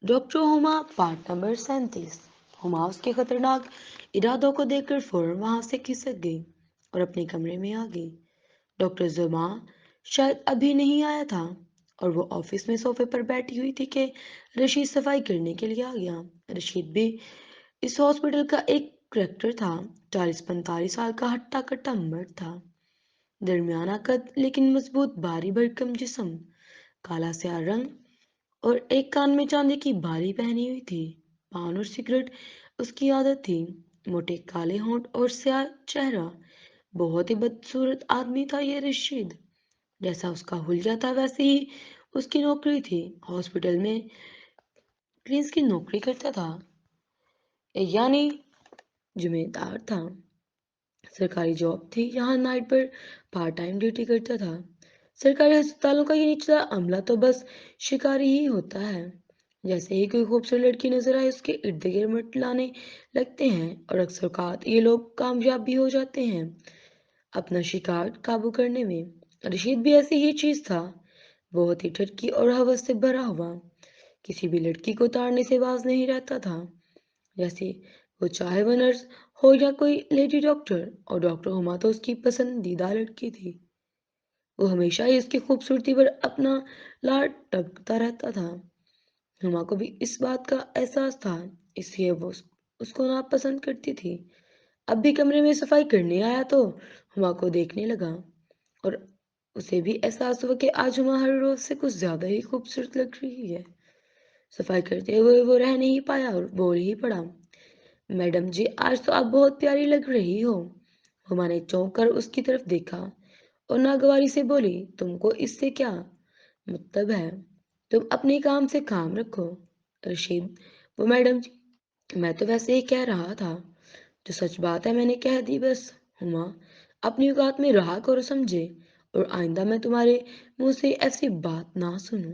Doctor Huma part number 37। Huma उसके खतरनाक इरादों को देखकर फौरन वहां से खिसक गई और अपने कमरे में आ गई। डॉक्टर जुमा शायद अभी नहीं आया था और वो ऑफिस में सोफे पर बैठी हुई थी कि रशीद सफाई करने के लिए आ गया। रशीद भी इस हॉस्पिटल का एक करेक्टर था। 40-45 साल का हट्टा कट्टा मर्द था, दरमियाना कद लेकिन मजबूत भारी भरकम जिस्म, काला स्याह रंग और एक कान में चांदी की बाली पहनी हुई थी। पान और सिगरेट उसकी आदत थी। मोटे काले होंठ और स्याह चेहरा, बहुत ही बदसूरत आदमी था ये रशीद। जैसा उसका हुलिया था वैसे ही उसकी नौकरी थी। हॉस्पिटल में क्लीन्स की नौकरी करता था, यानी जिम्मेदार था। सरकारी जॉब थी, यहाँ नाइट पर पार्ट टाइम ड्यूटी करता था। सरकारी अस्पतालों का ये निचला अमला तो बस शिकारी ही होता है। जैसे ही कोई खूबसूरत लड़की नजर आए उसके इर्द गिर्द मंडलाने लगते हैं और अक्सर औकात ये लोग कामयाब भी हो जाते हैं अपना शिकार काबू करने में। रशीद भी ऐसी ही चीज था, बहुत ही ठरकी और हवस से भरा हुआ। किसी भी लड़की को ताड़ने से बाज नहीं रहता था, जैसे वो चाहे वो नर्स हो या कोई लेडी डॉक्टर। और डॉक्टर हुमा तो उसकी पसंदीदा लड़की थी। वो हमेशा ही उसकी खूबसूरती पर अपना लाड टपकता रहता था। हुमा को भी इस बात का एहसास था, इसलिए वो उसको नापसंद करती थी। अब भी कमरे में सफाई करने आया तो हुमा को देखने लगा और उसे भी एहसास हुआ कि आज हुमा हर रोज से कुछ ज्यादा ही खूबसूरत लग रही है। सफाई करते हुए वो रह नहीं पाया और बोल ही पड़ा, मैडम जी आज तो आप बहुत प्यारी लग रही हो। हुमा ने चौंक कर उसकी तरफ देखा और नागवारी से बोली, तुमको इससे क्या मतलब है? तुम अपने काम से काम रखो। रशीद, वो मैडम जी, मैं तो वैसे ही कह रहा था। जो सच बात है मैंने कह दी बस। हुमा, अपनी औकात में रहा करो समझे, और आइंदा मैं तुम्हारे मुंह से ऐसी बात ना सुनूं।